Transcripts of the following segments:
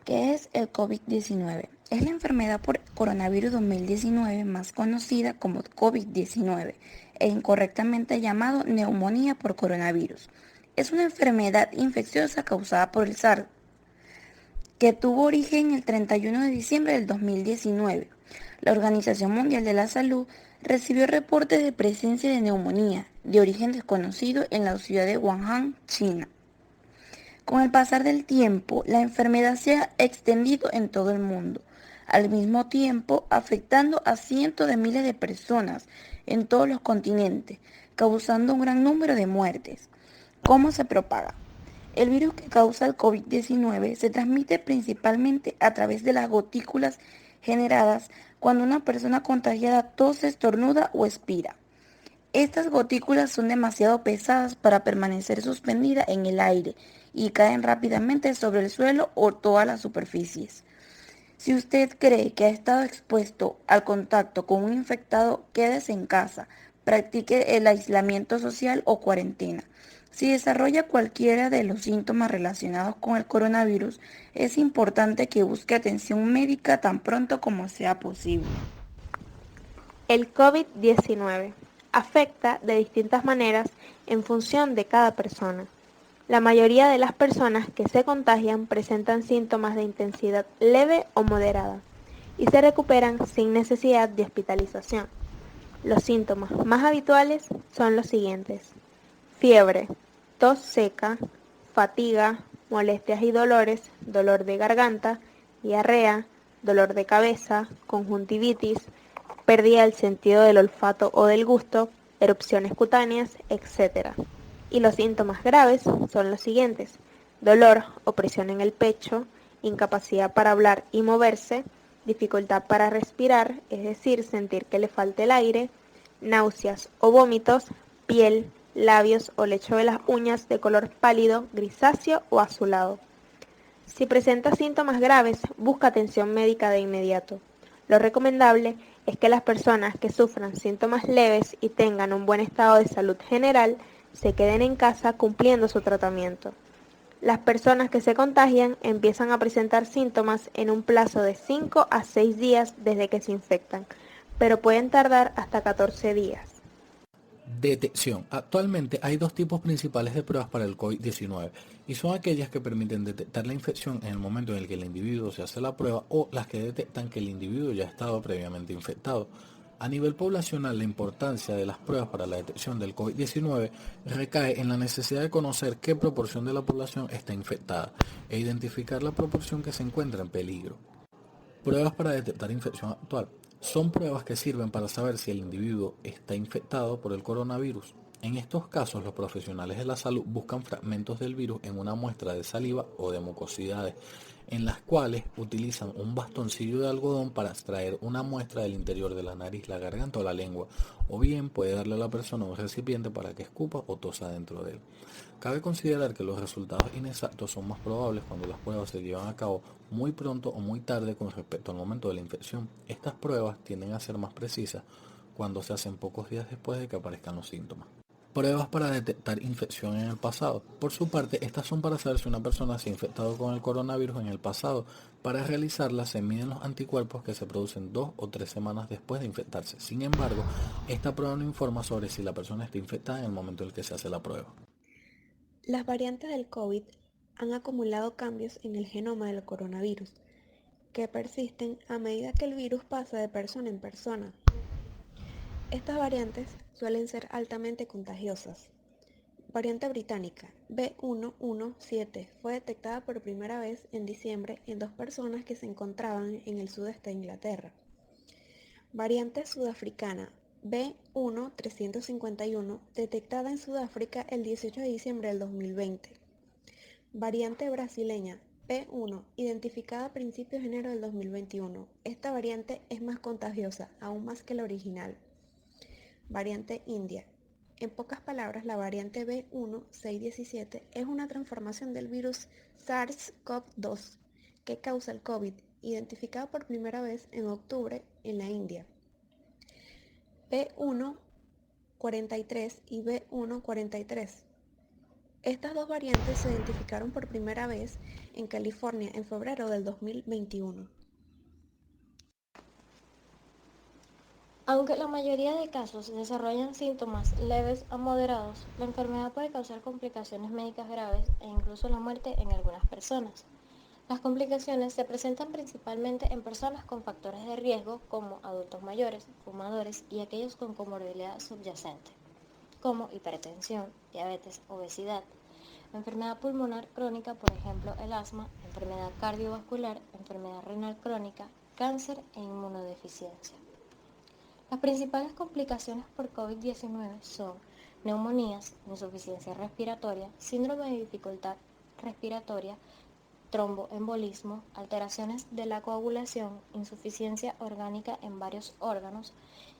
¿Qué es el COVID-19? Es la enfermedad por coronavirus 2019 más conocida como COVID-19 e incorrectamente llamado neumonía por coronavirus. Es una enfermedad infecciosa causada por el SARS que tuvo origen el 31 de diciembre del 2019. La Organización Mundial de la Salud recibió reportes de presencia de neumonía de origen desconocido en la ciudad de Wuhan, China. Con el pasar del tiempo, la enfermedad se ha extendido en todo el mundo, al mismo tiempo afectando a cientos de miles de personas en todos los continentes, causando un gran número de muertes. ¿Cómo se propaga? El virus que causa el COVID-19 se transmite principalmente a través de las gotículas generadas cuando una persona contagiada tose, estornuda o expira. Estas gotículas son demasiado pesadas para permanecer suspendidas en el aire y caen rápidamente sobre el suelo o todas las superficies. Si usted cree que ha estado expuesto al contacto con un infectado, quédese en casa, practique el aislamiento social o cuarentena. Si desarrolla cualquiera de los síntomas relacionados con el coronavirus, es importante que busque atención médica tan pronto como sea posible. El COVID-19 afecta de distintas maneras en función de cada persona. La mayoría de las personas que se contagian presentan síntomas de intensidad leve o moderada y se recuperan sin necesidad de hospitalización. Los síntomas más habituales son los siguientes: fiebre, tos seca, fatiga, molestias y dolores, dolor de garganta, diarrea, dolor de cabeza, conjuntivitis, pérdida del sentido del olfato o del gusto, erupciones cutáneas, etc. Y los síntomas graves son los siguientes: dolor o presión en el pecho, incapacidad para hablar y moverse, dificultad para respirar, es decir, sentir que le falta el aire, náuseas o vómitos, piel, labios o lecho de las uñas de color pálido, grisáceo o azulado. Si presenta síntomas graves, busca atención médica de inmediato. Lo recomendable es que las personas que sufran síntomas leves y tengan un buen estado de salud general se queden en casa cumpliendo su tratamiento. Las personas que se contagian empiezan a presentar síntomas en un plazo de 5 a 6 días desde que se infectan, pero pueden tardar hasta 14 días. Detección. Actualmente hay dos tipos principales de pruebas para el COVID-19 y son aquellas que permiten detectar la infección en el momento en el que el individuo se hace la prueba o las que detectan que el individuo ya ha estado previamente infectado. A nivel poblacional, la importancia de las pruebas para la detección del COVID-19 recae en la necesidad de conocer qué proporción de la población está infectada e identificar la proporción que se encuentra en peligro. Pruebas para detectar infección actual. Son pruebas que sirven para saber si el individuo está infectado por el coronavirus. En estos casos, los profesionales de la salud buscan fragmentos del virus en una muestra de saliva o de mucosidades, en las cuales utilizan un bastoncillo de algodón para extraer una muestra del interior de la nariz, la garganta o la lengua, o bien puede darle a la persona un recipiente para que escupa o tosa dentro de él. Cabe considerar que los resultados inexactos son más probables cuando las pruebas se llevan a cabo muy pronto o muy tarde con respecto al momento de la infección. Estas pruebas tienden a ser más precisas cuando se hacen pocos días después de que aparezcan los síntomas. Pruebas para detectar infección en el pasado. Por su parte, estas son para saber si una persona se ha infectado con el coronavirus en el pasado. Para realizarlas se miden los anticuerpos que se producen 2 o 3 semanas después de infectarse. Sin embargo, esta prueba no informa sobre si la persona está infectada en el momento en el que se hace la prueba. Las variantes del COVID han acumulado cambios en el genoma del coronavirus, que persisten a medida que el virus pasa de persona en persona. Estas variantes suelen ser altamente contagiosas. Variante británica B.1.1.7 fue detectada por primera vez en diciembre en dos personas que se encontraban en el sudeste de Inglaterra. Variante sudafricana B.1.351 detectada en Sudáfrica el 18 de diciembre del 2020. Variante brasileña P1, identificada a principios de enero del 2021. Esta variante es más contagiosa, aún más que la original. Variante india. En pocas palabras, la variante B1617 es una transformación del virus SARS-CoV-2 que causa el COVID, identificado por primera vez en octubre en la India. B143 y B143 Estas dos variantes se identificaron por primera vez en California en febrero del 2021. Aunque la mayoría de casos desarrollan síntomas leves a moderados, la enfermedad puede causar complicaciones médicas graves e incluso la muerte en algunas personas. Las complicaciones se presentan principalmente en personas con factores de riesgo como adultos mayores, fumadores y aquellos con comorbilidad subyacente, como hipertensión, diabetes, obesidad, enfermedad pulmonar crónica, por ejemplo el asma, enfermedad cardiovascular, enfermedad renal crónica, cáncer e inmunodeficiencia. Las principales complicaciones por COVID-19 son neumonías, insuficiencia respiratoria, síndrome de dificultad respiratoria, tromboembolismo, alteraciones de la coagulación, insuficiencia orgánica en varios órganos,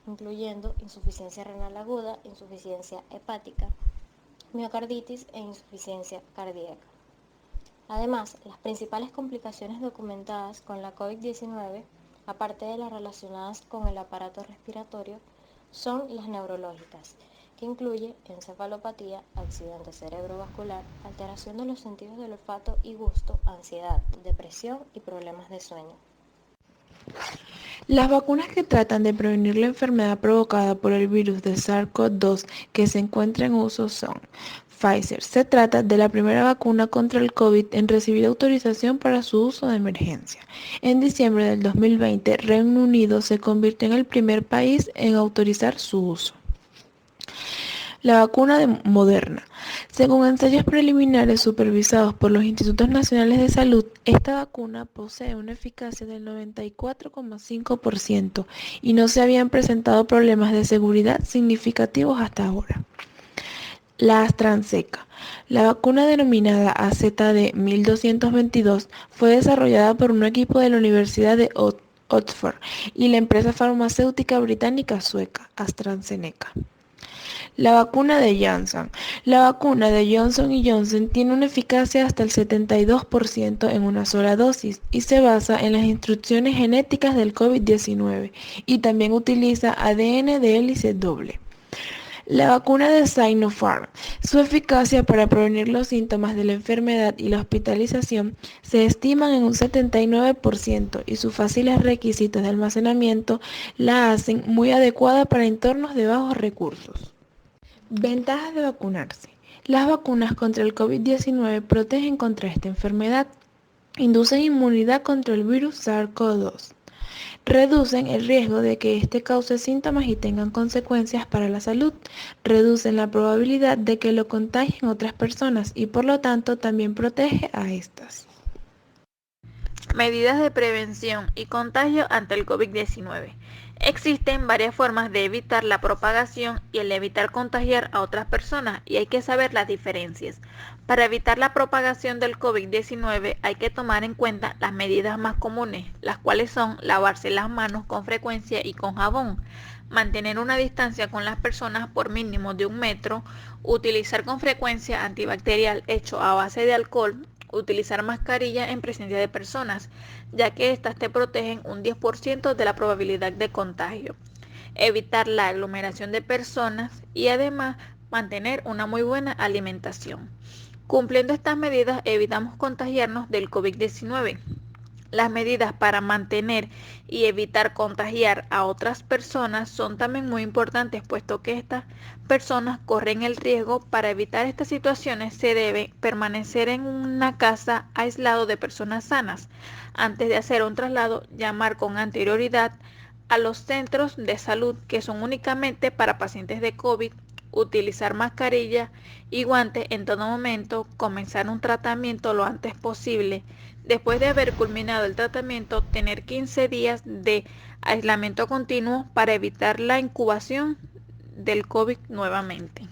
incluyendo insuficiencia renal aguda, insuficiencia hepática, miocarditis e insuficiencia cardíaca. Además, las principales complicaciones documentadas con la COVID-19, aparte de las relacionadas con el aparato respiratorio, son las neurológicas, que incluye encefalopatía, accidente cerebrovascular, alteración de los sentidos del olfato y gusto, ansiedad, depresión y problemas de sueño. Las vacunas que tratan de prevenir la enfermedad provocada por el virus de SARS-CoV-2 que se encuentra en uso son Pfizer. Se trata de la primera vacuna contra el COVID en recibir autorización para su uso de emergencia. En diciembre del 2020, Reino Unido se convirtió en el primer país en autorizar su uso. La vacuna de Moderna. Según ensayos preliminares supervisados por los Institutos Nacionales de Salud, esta vacuna posee una eficacia del 94,5% y no se habían presentado problemas de seguridad significativos hasta ahora. La AstraZeneca. La vacuna denominada AZD1222 fue desarrollada por un equipo de la Universidad de Oxford y la empresa farmacéutica británica sueca AstraZeneca. La vacuna de Janssen. La vacuna de Johnson & Johnson tiene una eficacia hasta el 72% en una sola dosis y se basa en las instrucciones genéticas del COVID-19 y también utiliza ADN de hélice doble. La vacuna de Sinopharm. Su eficacia para prevenir los síntomas de la enfermedad y la hospitalización se estiman en un 79% y sus fáciles requisitos de almacenamiento la hacen muy adecuada para entornos de bajos recursos. Ventajas de vacunarse. Las vacunas contra el COVID-19 protegen contra esta enfermedad, inducen inmunidad contra el virus SARS-CoV-2, reducen el riesgo de que éste cause síntomas y tengan consecuencias para la salud, reducen la probabilidad de que lo contagien otras personas y por lo tanto también protege a estas. Medidas de prevención y contagio ante el COVID-19. Existen varias formas de evitar la propagación y el evitar contagiar a otras personas y hay que saber las diferencias. Para evitar la propagación del COVID-19 hay que tomar en cuenta las medidas más comunes, las cuales son lavarse las manos con frecuencia y con jabón, mantener una distancia con las personas por mínimo de 1 metro, utilizar con frecuencia antibacterial hecho a base de alcohol, utilizar mascarilla en presencia de personas, ya que estas te protegen un 10% de la probabilidad de contagio. Evitar la aglomeración de personas y además mantener una muy buena alimentación. Cumpliendo estas medidas evitamos contagiarnos del COVID-19. Las medidas para mantener y evitar contagiar a otras personas son también muy importantes, puesto que estas personas corren el riesgo. Para evitar estas situaciones se debe permanecer en una casa aislado de personas sanas. Antes de hacer un traslado, llamar con anterioridad a los centros de salud que son únicamente para pacientes de COVID, utilizar mascarilla y guantes en todo momento, comenzar un tratamiento lo antes posible. Después de haber culminado el tratamiento, tener 15 días de aislamiento continuo para evitar la incubación del COVID nuevamente.